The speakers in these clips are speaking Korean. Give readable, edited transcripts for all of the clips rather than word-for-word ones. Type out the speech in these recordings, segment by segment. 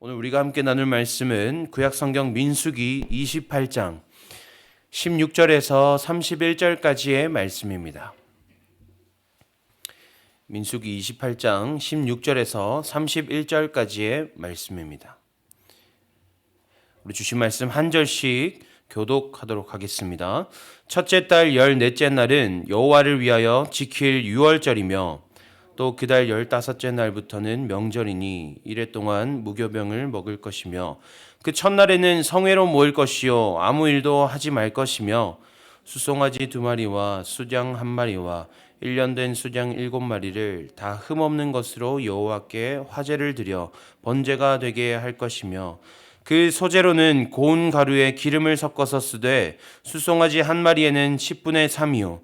오늘 우리가 함께 나눌 말씀은 구약성경 민수기 28장 16절에서 31절까지의 말씀입니다. 민수기 28장 16절에서 31절까지의 말씀입니다. 우리 주신 말씀 한 절씩 교독하도록 하겠습니다. 첫째 달 14째 날은 여호와를 위하여 지킬 유월절이며 또 그달 15째 날부터는 명절이니 이래 동안 무교병을 먹을 것이며 그 첫날에는 성회로 모일 것이요 아무 일도 하지 말 것이며 수송아지 2마리와 수장 1마리와 1년 된 수장 7마리를 다 흠없는 것으로 여호와께 화제를 드려 번제가 되게 할 것이며 그 소재로는 고운 가루에 기름을 섞어서 쓰되 수송아지 1마리에는 10분의 3이요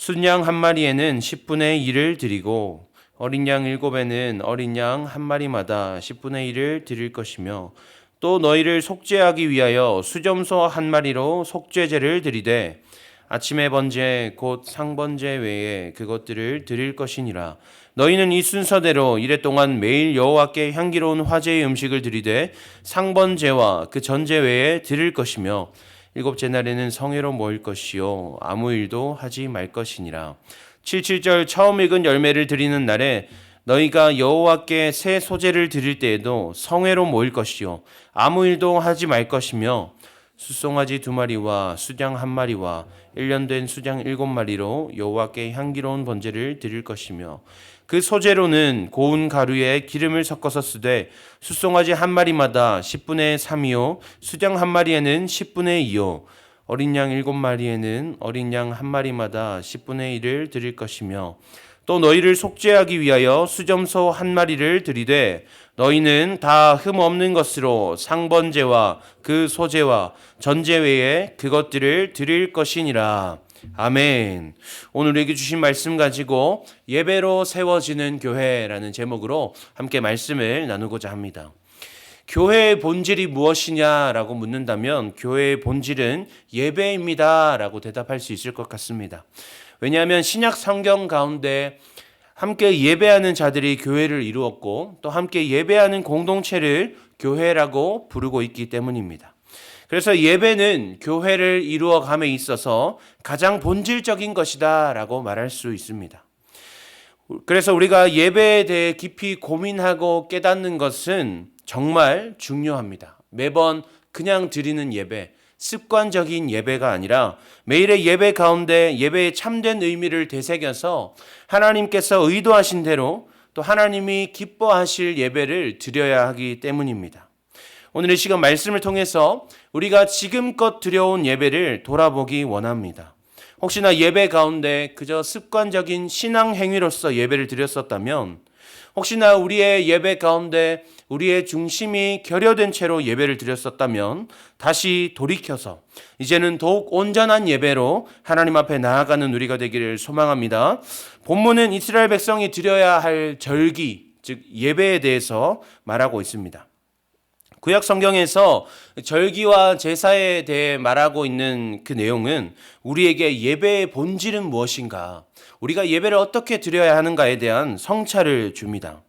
순양 1마리에는 10분의 1을 드리고 어린 양 7에는 어린 양 1마리마다 10분의 1을 드릴 것이며 또 너희를 속죄하기 위하여 수점소 1마리로 속죄제를 드리되 아침의 번제 곧 상번제 외에 그것들을 드릴 것이니라. 너희는 이 순서대로 이래 동안 매일 여호와께 향기로운 화제의 음식을 드리되 상번제와 그 전제 외에 드릴 것이며 7째 날에는 성회로 모일 것이요 아무 일도 하지 말 것이니라. 77절 처음 익은 열매를 드리는 날에 너희가 여호와께 새 소제를 드릴 때에도 성회로 모일 것이요 아무 일도 하지 말 것이며 수송아지 2마리와 수장 1마리와 1년 된 수장 7마리로 여호와께 향기로운 번제를 드릴 것이며 그 소재로는 고운 가루에 기름을 섞어서 쓰되 수송아지 1마리마다 10분의 3이요 수장 1마리에는 10분의 2요 어린 양 7마리에는 어린 양 1마리마다 10분의 1을 드릴 것이며 또 너희를 속죄하기 위하여 수점소 1마리를 드리되 너희는 다 흠없는 것으로 상번제와 그 소제와 전제 외에 그것들을 드릴 것이니라. 아멘. 오늘 우리에게 주신 말씀 가지고 예배로 세워지는 교회라는 제목으로 함께 말씀을 나누고자 합니다. 교회의 본질이 무엇이냐라고 묻는다면 교회의 본질은 예배입니다 라고 대답할 수 있을 것 같습니다. 왜냐하면 신약 성경 가운데 함께 예배하는 자들이 교회를 이루었고 또 함께 예배하는 공동체를 교회라고 부르고 있기 때문입니다. 그래서 예배는 교회를 이루어감에 있어서 가장 본질적인 것이다 라고 말할 수 있습니다. 그래서 우리가 예배에 대해 깊이 고민하고 깨닫는 것은 정말 중요합니다. 매번 그냥 드리는 예배, 습관적인 예배가 아니라 매일의 예배 가운데 예배의 참된 의미를 되새겨서 하나님께서 의도하신 대로 또 하나님이 기뻐하실 예배를 드려야 하기 때문입니다. 오늘 이 시간 말씀을 통해서 우리가 지금껏 드려온 예배를 돌아보기 원합니다. 혹시나 예배 가운데 그저 습관적인 신앙 행위로서 예배를 드렸었다면 혹시나 우리의 예배 가운데 우리의 중심이 결여된 채로 예배를 드렸었다면 다시 돌이켜서 이제는 더욱 온전한 예배로 하나님 앞에 나아가는 우리가 되기를 소망합니다. 본문은 이스라엘 백성이 드려야 할 절기, 즉 예배에 대해서 말하고 있습니다. 구약 성경에서 절기와 제사에 대해 말하고 있는 그 내용은 우리에게 예배의 본질은 무엇인가, 우리가 예배를 어떻게 드려야 하는가에 대한 성찰을 줍니다.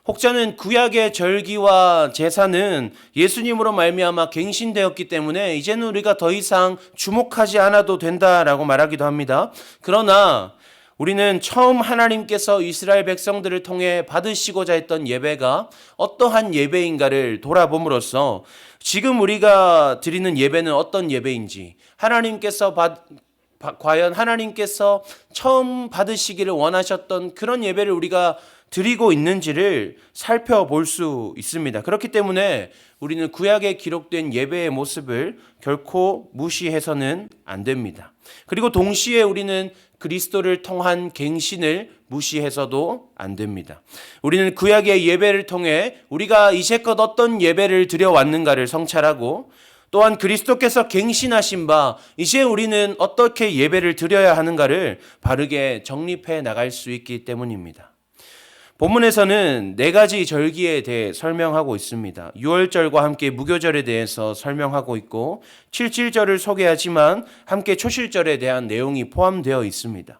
혹자는 구약의 절기와 제사는 예수님으로 말미암아 갱신되었기 때문에 이제는 우리가 더 이상 주목하지 않아도 된다라고 말하기도 합니다. 그러나 우리는 처음 하나님께서 이스라엘 백성들을 통해 받으시고자 했던 예배가 어떠한 예배인가를 돌아봄으로써 지금 우리가 드리는 예배는 어떤 예배인지, 과연 하나님께서 처음 받으시기를 원하셨던 그런 예배를 우리가 드리고 있는지를 살펴볼 수 있습니다. 그렇기 때문에 우리는 구약에 기록된 예배의 모습을 결코 무시해서는 안 됩니다. 그리고 동시에 우리는 그리스도를 통한 갱신을 무시해서도 안 됩니다. 우리는 구약의 예배를 통해 우리가 이제껏 어떤 예배를 드려왔는가를 성찰하고 또한 그리스도께서 갱신하신 바 이제 우리는 어떻게 예배를 드려야 하는가를 바르게 정립해 나갈 수 있기 때문입니다. 본문에서는 4가지 절기에 대해 설명하고 있습니다. 유월절과 함께 무교절에 대해서 설명하고 있고 77절을 소개하지만 함께 초실절에 대한 내용이 포함되어 있습니다.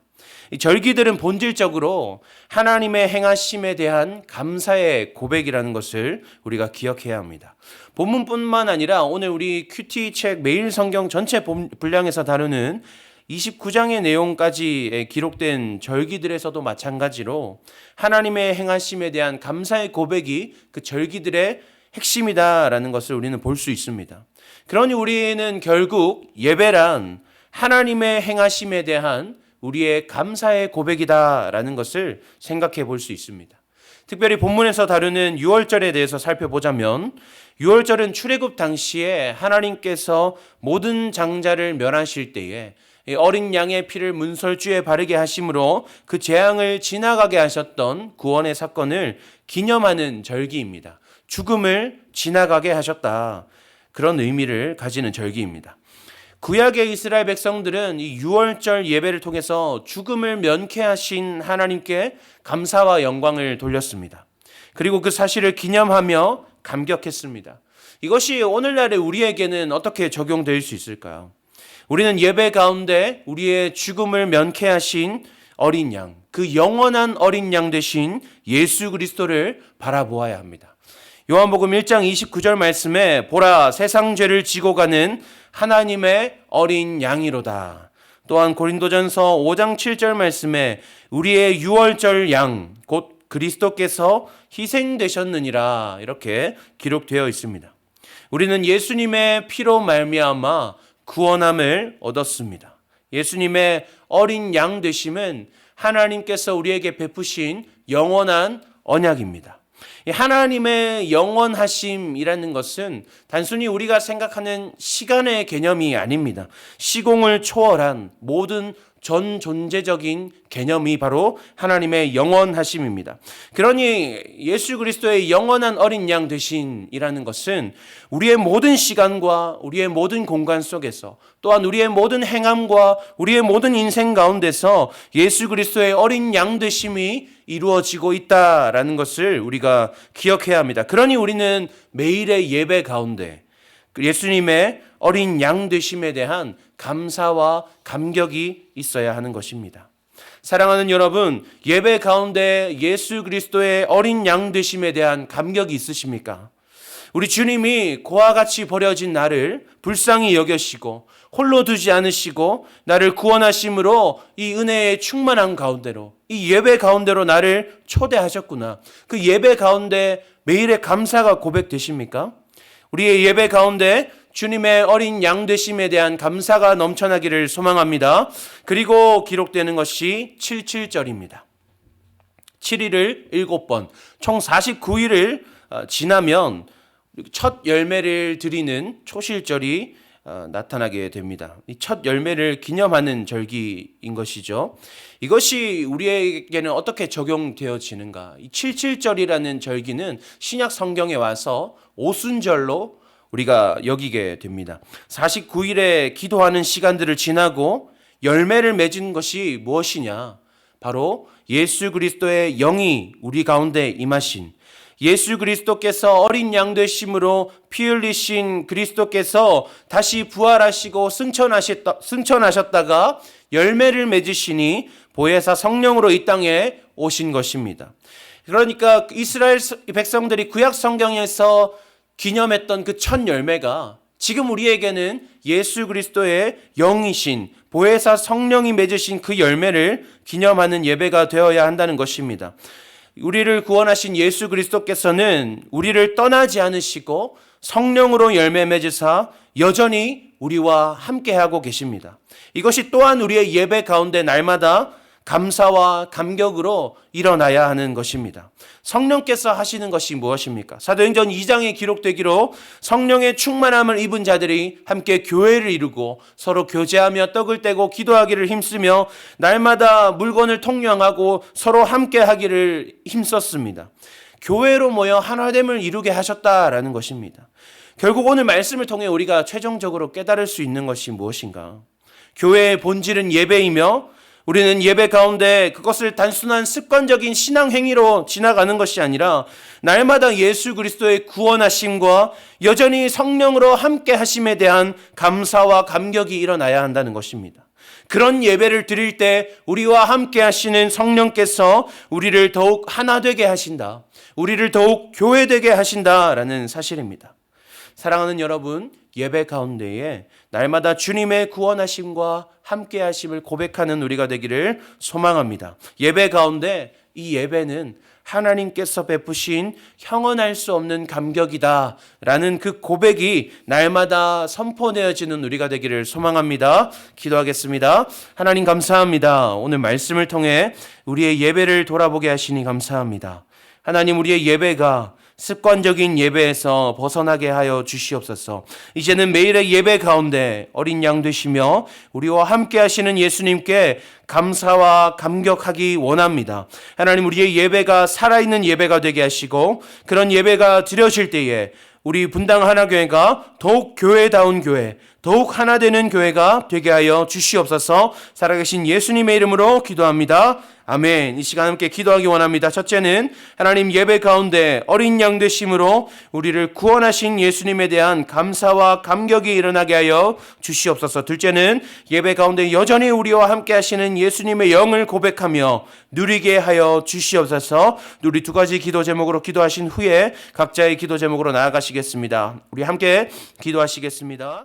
이 절기들은 본질적으로 하나님의 행하심에 대한 감사의 고백이라는 것을 우리가 기억해야 합니다. 본문뿐만 아니라 오늘 우리 큐티 책 매일 성경 전체 분량에서 다루는 29장의 내용까지 기록된 절기들에서도 마찬가지로 하나님의 행하심에 대한 감사의 고백이 그 절기들의 핵심이다라는 것을 우리는 볼 수 있습니다. 그러니 우리는 결국 예배란 하나님의 행하심에 대한 우리의 감사의 고백이다라는 것을 생각해 볼 수 있습니다. 특별히 본문에서 다루는 유월절에 대해서 살펴보자면 유월절은 출애굽 당시에 하나님께서 모든 장자를 멸하실 때에 어린 양의 피를 문설주에 바르게 하심으로 그 재앙을 지나가게 하셨던 구원의 사건을 기념하는 절기입니다. 죽음을 지나가게 하셨다. 그런 의미를 가지는 절기입니다. 구약의 이스라엘 백성들은 이 유월절 예배를 통해서 죽음을 면케하신 하나님께 감사와 영광을 돌렸습니다. 그리고 그 사실을 기념하며 감격했습니다. 이것이 오늘날의 우리에게는 어떻게 적용될 수 있을까요? 우리는 예배 가운데 우리의 죽음을 면케하신 어린 양, 그 영원한 어린 양 되신 예수 그리스도를 바라보아야 합니다. 요한복음 1장 29절 말씀에 보라 세상 죄를 지고 가는 하나님의 어린 양이로다. 또한 고린도전서 5장 7절 말씀에 우리의 유월절 양 곧 그리스도께서 희생되셨느니라 이렇게 기록되어 있습니다. 우리는 예수님의 피로 말미암아 구원함을 얻었습니다. 예수님의 어린 양 되심은 하나님께서 우리에게 베푸신 영원한 언약입니다. 하나님의 영원하심이라는 것은 단순히 우리가 생각하는 시간의 개념이 아닙니다. 시공을 초월한 모든 전 존재적인 개념이 바로 하나님의 영원하심입니다. 그러니 예수 그리스도의 영원한 어린 양 되신이라는 것은 우리의 모든 시간과 우리의 모든 공간 속에서 또한 우리의 모든 행함과 우리의 모든 인생 가운데서 예수 그리스도의 어린 양 되심이 이루어지고 있다라는 것을 우리가 기억해야 합니다. 그러니 우리는 매일의 예배 가운데 예수님의 어린 양 되심에 대한 감사와 감격이 있어야 하는 것입니다. 사랑하는 여러분, 예배 가운데 예수 그리스도의 어린 양 되심에 대한 감격이 있으십니까? 우리 주님이 고와 같이 버려진 나를 불쌍히 여겨시고 홀로 두지 않으시고 나를 구원하심으로 이 은혜의 충만한 가운데로 이 예배 가운데로 나를 초대하셨구나. 그 예배 가운데 매일의 감사가 고백되십니까? 우리의 예배 가운데 주님의 어린 양 되심에 대한 감사가 넘쳐나기를 소망합니다. 그리고 기록되는 것이 77절입니다. 7일을 7번, 총 49일을 지나면 첫 열매를 드리는 초실절이 나타나게 됩니다. 이 첫 열매를 기념하는 절기인 것이죠. 이것이 우리에게는 어떻게 적용되어지는가? 이 77절이라는 절기는 신약 성경에 와서 오순절로 우리가 여기게 됩니다. 49일에 기도하는 시간들을 지나고 열매를 맺은 것이 무엇이냐? 바로 예수 그리스도의 영이 우리 가운데 임하신 예수 그리스도께서 어린 양 되심으로 피 흘리신 그리스도께서 다시 부활하시고 승천하셨다가 열매를 맺으시니 보혜사 성령으로 이 땅에 오신 것입니다. 그러니까 이스라엘 백성들이 구약 성경에서 기념했던 그 첫 열매가 지금 우리에게는 예수 그리스도의 영이신 보혜사 성령이 맺으신 그 열매를 기념하는 예배가 되어야 한다는 것입니다. 우리를 구원하신 예수 그리스도께서는 우리를 떠나지 않으시고 성령으로 열매 맺으사 여전히 우리와 함께하고 계십니다. 이것이 또한 우리의 예배 가운데 날마다 감사와 감격으로 일어나야 하는 것입니다. 성령께서 하시는 것이 무엇입니까? 사도행전 2장에 기록되기로 성령의 충만함을 입은 자들이 함께 교회를 이루고 서로 교제하며 떡을 떼고 기도하기를 힘쓰며 날마다 물건을 통용하고 서로 함께 하기를 힘썼습니다. 교회로 모여 하나됨을 이루게 하셨다라는 것입니다. 결국 오늘 말씀을 통해 우리가 최종적으로 깨달을 수 있는 것이 무엇인가? 교회의 본질은 예배이며 우리는 예배 가운데 그것을 단순한 습관적인 신앙 행위로 지나가는 것이 아니라 날마다 예수 그리스도의 구원하심과 여전히 성령으로 함께 하심에 대한 감사와 감격이 일어나야 한다는 것입니다. 그런 예배를 드릴 때 우리와 함께 하시는 성령께서 우리를 더욱 하나 되게 하신다. 우리를 더욱 교회되게 하신다라는 사실입니다. 사랑하는 여러분, 예배 가운데에 날마다 주님의 구원하심과 함께 하심을 고백하는 우리가 되기를 소망합니다. 예배 가운데 이 예배는 하나님께서 베푸신 형언할 수 없는 감격이다 라는 그 고백이 날마다 선포되어지는 우리가 되기를 소망합니다. 기도하겠습니다. 하나님 감사합니다. 오늘 말씀을 통해 우리의 예배를 돌아보게 하시니 감사합니다. 하나님, 우리의 예배가 습관적인 예배에서 벗어나게 하여 주시옵소서. 이제는 매일의 예배 가운데 어린 양 되시며 우리와 함께 하시는 예수님께 감사와 감격하기 원합니다. 하나님, 우리의 예배가 살아있는 예배가 되게 하시고 그런 예배가 드려질 때에 우리 분당 하나교회가 더욱 교회다운 교회, 더욱 하나 되는 교회가 되게 하여 주시옵소서. 살아계신 예수님의 이름으로 기도합니다. 아멘. 이 시간 함께 기도하기 원합니다. 첫째는 하나님, 예배 가운데 어린 양 되심으로 우리를 구원하신 예수님에 대한 감사와 감격이 일어나게 하여 주시옵소서. 둘째는 예배 가운데 여전히 우리와 함께 하시는 예수님의 영을 고백하며 누리게 하여 주시옵소서. 우리 두 가지 기도 제목으로 기도하신 후에 각자의 기도 제목으로 나아가시겠습니다. 우리 함께 기도하시겠습니다.